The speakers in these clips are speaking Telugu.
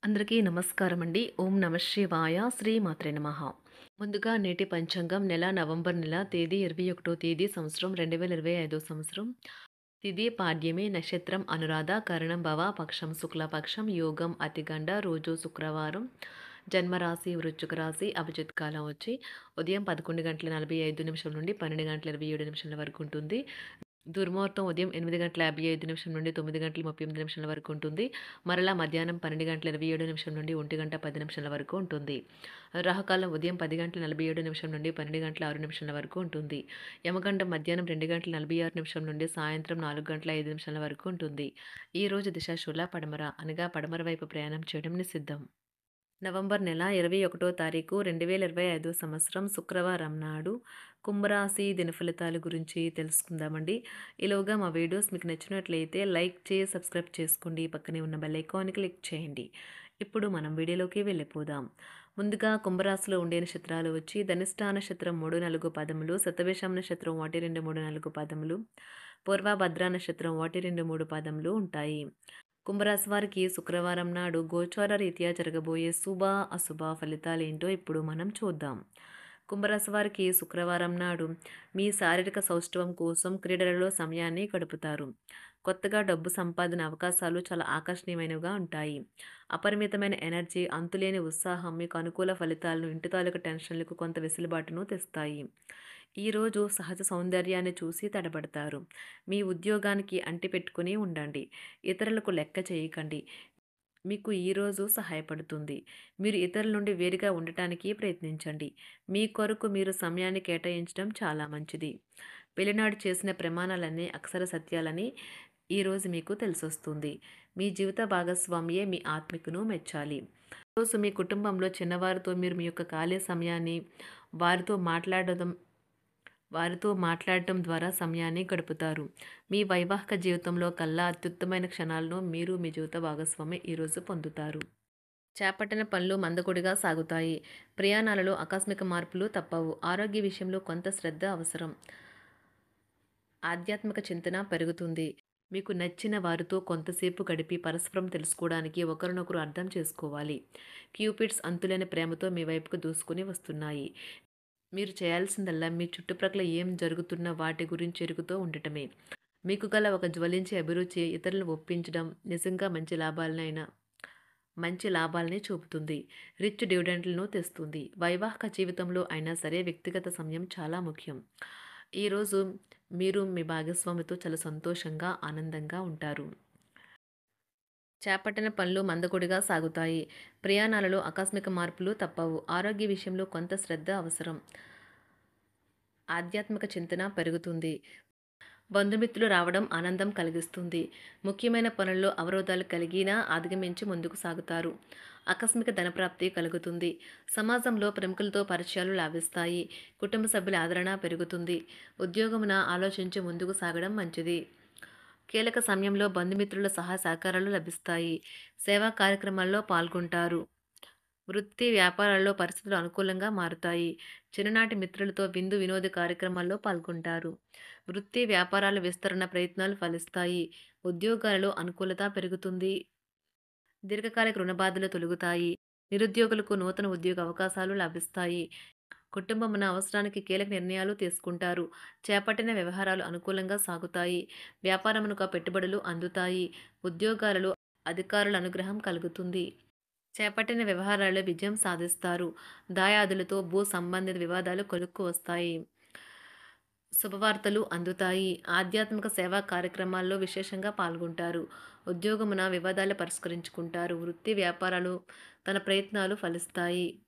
అందరికీ నమస్కారం అండి. ఓం నమః శివాయ. శ్రీమాత్రే నమః. ముందుగా నేటి పంచాంగం నెల నవంబర్ నెల తేదీ 21వ తేదీ సంవత్సరం 2025 సంవత్సరం. తిథి పాడ్యమి, నక్షత్రం అనురాధ, కరణం భవ, పక్షం శుక్లపక్షం, యోగం అతిగండ, రోజు శుక్రవారం, జన్మరాశి వృశ్చిక రాశి, అభిజిత్ కాలం వచ్చి ఉదయం 11:45 నుండి 12:27 వరకు ఉంటుంది. దుర్ముహూర్తం ఉదయం 8:55 నుండి 9:38 వరకు ఉంటుంది. మరలా మధ్యాహ్నం 12:27 నుండి 1:10 వరకు ఉంటుంది. రాహుకాలం ఉదయం 10:47 నుండి 12:06 వరకు ఉంటుంది. యమగండం మధ్యాహ్నం 2:46 నుండి సాయంత్రం 4:05 వరకు ఉంటుంది. ఈ రోజు దిశ శూల పడమర అనగా పడమర వైపు ప్రయాణం చేయడం నిషిద్ధం. నవంబర్ నెల 21వ తారీఖు 2025 సంవత్సరం శుక్రవారం నాడు కుంభరాశి దినఫలితాల గురించి తెలుసుకుందామండి. ఈలోగా మా వీడియోస్ మీకు నచ్చినట్లయితే లైక్ చేసి సబ్స్క్రైబ్ చేసుకోండి. పక్కనే ఉన్న బెల్ ఐకాన్ని క్లిక్ చేయండి. ఇప్పుడు మనం వీడియోలోకి వెళ్ళిపోదాం. ముందుగా కుంభరాశిలో ఉండే నక్షత్రాలు వచ్చి ధనిష్ఠా నక్షత్రం 3, 4 పదములు, శతభిషం నక్షత్రం 1, 2, 3, 4 పదములు, పూర్వభద్ర నక్షత్రం 1, 2, 3 పదములు ఉంటాయి. కుంభరాశి వారికి శుక్రవారం నాడు గోచార రీత్యా జరగబోయే శుభ అశుభ ఫలితాలేంటో ఇప్పుడు మనం చూద్దాం. కుంభరాశి వారికి శుక్రవారం నాడు మీ శారీరక సౌష్ఠవం కోసం క్రీడలలో సమయాన్ని గడుపుతారు. కొత్తగా డబ్బు సంపాదన అవకాశాలు చాలా ఆకర్షణీయమైనవిగా ఉంటాయి. అపరిమితమైన ఎనర్జీ, అంతులేని ఉత్సాహం మీకు అనుకూల ఫలితాలను, ఇంటి తాలూకు టెన్షన్లకు కొంత వెసులుబాటును తెస్తాయి. ఈరోజు సహజ సౌందర్యాన్ని చూసి తడబడతారు. మీ ఉద్యోగానికి అంటిపెట్టుకుని ఉండండి. ఇతరులకు లెక్క చేయకండి. మీకు ఈరోజు సహాయపడుతుంది. మీరు ఇతరుల నుండి వేరుగా ఉండటానికి ప్రయత్నించండి. మీ కొరకు మీరు సమయాన్ని కేటాయించడం చాలా మంచిది. పెళ్లినాడు చేసిన ప్రమాణాలన్నీ అక్షర సత్యాలని ఈరోజు మీకు తెలిసొస్తుంది. మీ జీవిత భాగస్వామియే మీ ఆత్మికను మెచ్చాలి. ఈరోజు మీ కుటుంబంలో చిన్నవారితో మీరు మీ యొక్క ఖాళీ సమయాన్ని వారితో మాట్లాడటం ద్వారా సమయాన్ని గడుపుతారు. మీ వైవాహిక జీవితంలో కల్లా అత్యుత్తమైన క్షణాలను మీరు మీ జీవిత భాగస్వామి ఈరోజు పొందుతారు. చేపట్టిన పనులు మందకొడిగా సాగుతాయి. ప్రయాణాలలో ఆకస్మిక మార్పులు తప్పవు. ఆరోగ్య విషయంలో కొంత శ్రద్ధ అవసరం. ఆధ్యాత్మిక చింతన పెరుగుతుంది. మీకు నచ్చిన వారితో కొంతసేపు గడిపి పరస్పరం తెలుసుకోవడానికి ఒకరినొకరు అర్థం చేసుకోవాలి. క్యూపిడ్స్ అంతులేని ప్రేమతో మీ వైపుకు దూసుకుని వస్తున్నాయి. మీరు చేయాల్సిందల్లా మీ చుట్టుప్రక్కల ఏం జరుగుతున్న వాటి గురించి ఎరుగుతూ ఉండటమే. మీకు గల ఒక జ్వలించే అభిరుచి ఇతరులను ఒప్పించడం నిజంగా మంచి లాభాలని చూపుతుంది. రిచ్ డివిడెండ్లను తెస్తుంది. వైవాహిక జీవితంలో అయినా సరే వ్యక్తిగత సమయం చాలా ముఖ్యం. ఈరోజు మీరు మీ భాగస్వామితో చాలా సంతోషంగా, ఆనందంగా ఉంటారు. చేపట్టిన పనులు మందకొడిగా సాగుతాయి. ప్రయాణాలలో ఆకస్మిక మార్పులు తప్పవు. ఆరోగ్య విషయంలో కొంత శ్రద్ధ అవసరం. ఆధ్యాత్మిక చింతన పెరుగుతుంది. బంధుమిత్రులు రావడం ఆనందం కలిగిస్తుంది. ముఖ్యమైన పనుల్లో అవరోధాలు కలిగినా అధిగమించి ముందుకు సాగుతారు. ఆకస్మిక ధనప్రాప్తి కలుగుతుంది. సమాజంలో ప్రముఖులతో పరిచయాలు లాభిస్తాయి. కుటుంబ సభ్యుల ఆదరణ పెరుగుతుంది. ఉద్యోగమున ఆలోచించి ముందుకు సాగడం మంచిది. కీలక సమయంలో బంధుమిత్రుల సహాయ సహకారాలు లభిస్తాయి. సేవా కార్యక్రమాల్లో పాల్గొంటారు. వృత్తి వ్యాపారాల్లో పరిస్థితులు అనుకూలంగా మారుతాయి. చిన్ననాటి మిత్రులతో విందు వినోద కార్యక్రమాల్లో పాల్గొంటారు. వృత్తి వ్యాపారాల విస్తరణ ప్రయత్నాలు ఫలిస్తాయి. ఉద్యోగాలలో అనుకూలత పెరుగుతుంది. దీర్ఘకాలిక రుణ బాధలు తొలగుతాయి. నిరుద్యోగులకు నూతన ఉద్యోగ అవకాశాలు లభిస్తాయి. కుటుంబమున అవసరానికి కీలక నిర్ణయాలు తీసుకుంటారు. చేపట్టిన వ్యవహారాలు అనుకూలంగా సాగుతాయి. వ్యాపారమునకు పెట్టుబడులు అందుతాయి. ఉద్యోగాలలో అధికారుల అనుగ్రహం కలుగుతుంది. చేపట్టిన వ్యవహారాల్లో విజయం సాధిస్తారు. దాయాదులతో భూ సంబంధిత వివాదాలు కొలుక్కు వస్తాయి. శుభవార్తలు అందుతాయి. ఆధ్యాత్మిక సేవా కార్యక్రమాల్లో విశేషంగా పాల్గొంటారు. ఉద్యోగమున వివాదాలు పరిష్కరించుకుంటారు. వృత్తి వ్యాపారాలు తన ప్రయత్నాలు ఫలిస్తాయి.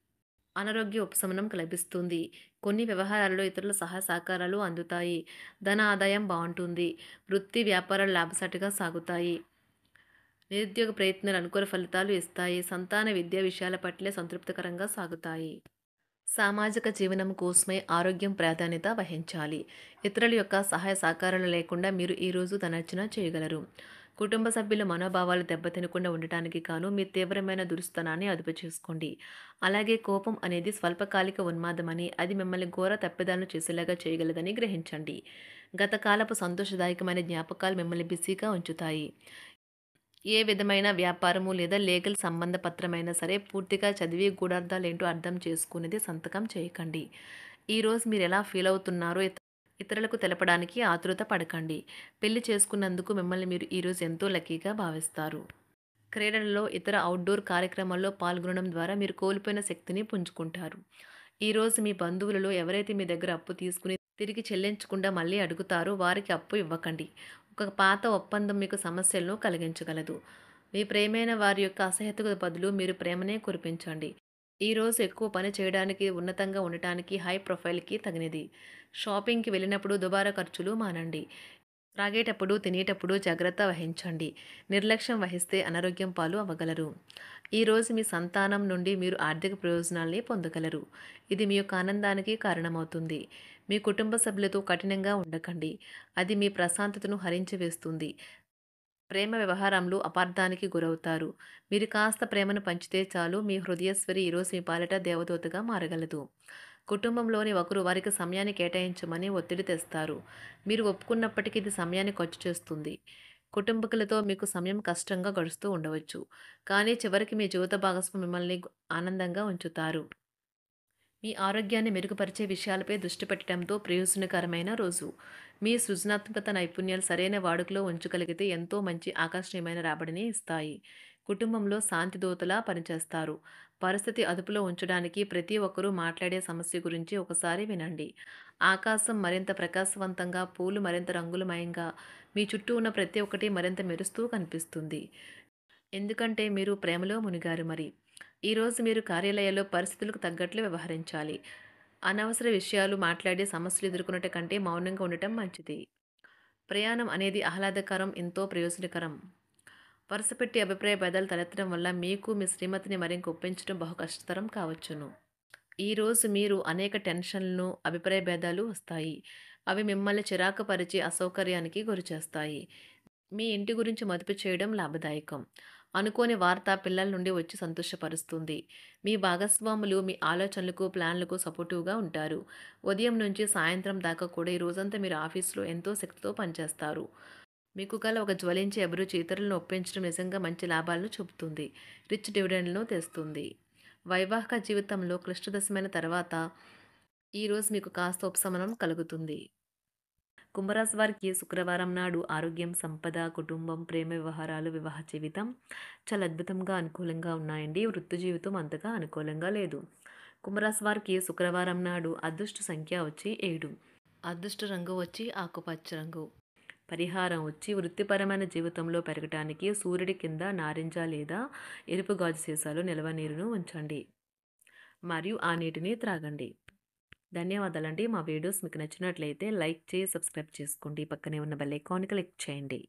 అనారోగ్య ఉపశమనం లభిస్తుంది. కొన్ని వ్యవహారాల్లో ఇతరుల సహాయ సహకారాలు అందుతాయి. ధన ఆదాయం బాగుంటుంది. వృత్తి వ్యాపారాలు లాభసాటిగా సాగుతాయి. నిరుద్యోగ ప్రయత్నాలు అనుకూల ఫలితాలు ఇస్తాయి. సంతాన విద్యా విషయాల పట్లే సంతృప్తికరంగా సాగుతాయి. సామాజిక జీవనం కోసమే ఆరోగ్యం ప్రాధాన్యత వహించాలి. ఇతరుల యొక్క సహాయ సహకారాలు లేకుండా మీరు ఈరోజు ధనార్జన చేయగలరు. కుటుంబ సభ్యుల మనోభావాలు దెబ్బతినకుండా ఉండటానికి గాను మీ తీవ్రమైన దురుస్తనాన్ని అదుపు చేసుకోండి. అలాగే కోపం అనేది స్వల్పకాలిక ఉన్మాదమని, అది మిమ్మల్ని ఘోర తప్పిదాలను చేసేలాగా చేయగలదని గ్రహించండి. గత కాలపు సంతోషదాయకమైన జ్ఞాపకాలు మిమ్మల్ని బిజీగా ఉంచుతాయి. ఏ విధమైన వ్యాపారము లేదా లీగల్ సంబంధ పత్రమైనా సరే పూర్తిగా చదివి గూఢార్థాలేంటో అర్థం చేసుకునేది సంతకం చేయకండి. ఈరోజు మీరు ఎలా ఫీల్ అవుతున్నారో ఇతరులకు తెలపడానికి ఆతృత పడకండి. పెళ్లి చేసుకున్నందుకు మిమ్మల్ని మీరు ఈరోజు ఎంతో లక్కీగా భావిస్తారు. క్రీడలలో ఇతర అవుట్‌డోర్ కార్యక్రమాల్లో పాల్గొనడం ద్వారా మీరు కోల్పోయిన శక్తిని పుంజుకుంటారు. ఈరోజు మీ బంధువులలో ఎవరైతే మీ దగ్గర అప్పు తీసుకుని తిరిగి చెల్లించకుండా మళ్ళీ అడుగుతారో వారికి అప్పు ఇవ్వకండి. ఒక పాత ఒప్పందం మీకు సమస్యలను కలిగించగలదు. మీ ప్రియమైన వారి యొక్క అసహ్యతకు బదులు మీరు ప్రేమనే కురిపించండి. ఈరోజు ఎక్కువ పని చేయడానికి, ఉన్నతంగా ఉండటానికి, హై ప్రొఫైల్‌కి తగినది. షాపింగ్‌కి వెళ్ళినప్పుడు దుబారా ఖర్చులు మానండి. త్రాగేటప్పుడు, తినేటప్పుడు జాగ్రత్త వహించండి. నిర్లక్ష్యం వహిస్తే అనారోగ్యం పాలు అవ్వగలరు. ఈరోజు మీ సంతానం నుండి మీరు ఆర్థిక ప్రయోజనాల్ని పొందగలరు. ఇది మీ యొక్క ఆనందానికి కారణమవుతుంది. మీ కుటుంబ సభ్యులతో కఠినంగా ఉండకండి. అది మీ ప్రశాంతతను హరించి వేస్తుంది. ప్రేమ వ్యవహారంలో అపార్థానికి గురవుతారు. మీరు కాస్త ప్రేమను పంచితే చాలు మీ హృదయశ్వరి ఈరోజు మీ పాలిట దేవదూతగా మారగలదు. కుటుంబంలోని ఒకరు వారికి సమయాన్ని కేటాయించమని ఒత్తిడి తెస్తారు. మీరు ఒప్పుకున్నప్పటికీ ఇది సమయాన్ని ఖర్చు చేస్తుంది. కుటుంబకులతో మీకు సమయం కష్టంగా గడుస్తూ ఉండవచ్చు. కానీ చివరికి మీ జీవిత భాగస్వామి మిమ్మల్ని ఆనందంగా ఉంచుతారు. మీ ఆరోగ్యాన్ని మెరుగుపరిచే విషయాలపై దృష్టి పెట్టడంతో ప్రయోజనకరమైన రోజు. మీ సృజనాత్మకత నైపుణ్యాలు సరైన వాడుకలో ఉంచగలిగితే ఎంతో మంచి ఆకర్షణీయమైన రాబడిని ఇస్తాయి. కుటుంబంలో శాంతి దూతలా పనిచేస్తారు. పరిస్థితి అదుపులో ఉంచడానికి ప్రతి ఒక్కరూ మాట్లాడే సమస్య గురించి ఒకసారి వినండి. ఆకాశం మరింత ప్రకాశవంతంగా, పూలు మరింత రంగులమయంగా, మీ చుట్టూ ఉన్న ప్రతి ఒక్కటి మరింత మెరుస్తూ కనిపిస్తుంది. ఎందుకంటే మీరు ప్రేమలో మునిగారు మరి. ఈరోజు మీరు కార్యాలయాల్లో పరిస్థితులకు తగ్గట్లు వ్యవహరించాలి. అనవసర విషయాలు మాట్లాడి సమస్యలు ఎదుర్కొనట కంటే మౌనంగా ఉండటం మంచిది. ప్రయాణం అనేది ఆహ్లాదకరం, ఎంతో ప్రయోజనకరం. వరుసపెట్టి అభిప్రాయ భేదాలు తలెత్తడం వల్ల మీకు మీ శ్రీమతిని మరింక ఒప్పించడం బహు కష్టతరం కావచ్చును. ఈరోజు మీరు అనేక టెన్షన్లను, అభిప్రాయ భేదాలు వస్తాయి. అవి మిమ్మల్ని చిరాకు పరిచి అసౌకర్యానికి గురిచేస్తాయి. మీ ఇంటి గురించి మదుపు చేయడం లాభదాయకం. అనుకోని వార్త పిల్లల నుండి వచ్చి సంతోషపరుస్తుంది. మీ భాగస్వాములు మీ ఆలోచనలకు, ప్లాన్లకు సపోర్టివ్‌గా ఉంటారు. ఉదయం నుంచి సాయంత్రం దాకా కూడా ఈ రోజంతా మీరు ఆఫీస్‌లో ఎంతో శక్తితో పనిచేస్తారు. మీకు గల ఒక జ్వలించే అభిరుచి ఇతరులను ఒప్పించడం నిజంగా మంచి లాభాలను చూపుతుంది. రిచ్ డివిడెండ్‌లను తెస్తుంది. వైవాహిక జీవితంలో క్లిష్టదశమైన తర్వాత ఈరోజు మీకు కాస్త ఉపశమనం కలుగుతుంది. కుంభరాశి వారికి శుక్రవారం నాడు ఆరోగ్యం, సంపద, కుటుంబం, ప్రేమ వ్యవహారాలు, వివాహ జీవితం చాలా అద్భుతంగా అనుకూలంగా ఉన్నాయండి. వృత్తి జీవితం అంతగా అనుకూలంగా లేదు. కుంభరాశి వారికి శుక్రవారం నాడు అదృష్ట సంఖ్య వచ్చి 7. అదృష్ట రంగు వచ్చి ఆకుపచ్చ రంగు. పరిహారం వచ్చి వృత్తిపరమైన జీవితంలో పెరగటానికి సూర్యుడి కింద నారింజ లేదా ఎరుపు గాజు సీసాలో నిల్వ నీరును ఉంచండి. మరియు ఆ నీటిని త్రాగండి. ధన్యవాదాలండి. మా వీడియోస్ మీకు నచ్చినట్లయితే లైక్ చేసి, సబ్స్క్రైబ్ చేసుకోండి. పక్కనే ఉన్న బెల్ ఐకాన్ క్లిక్ చేయండి.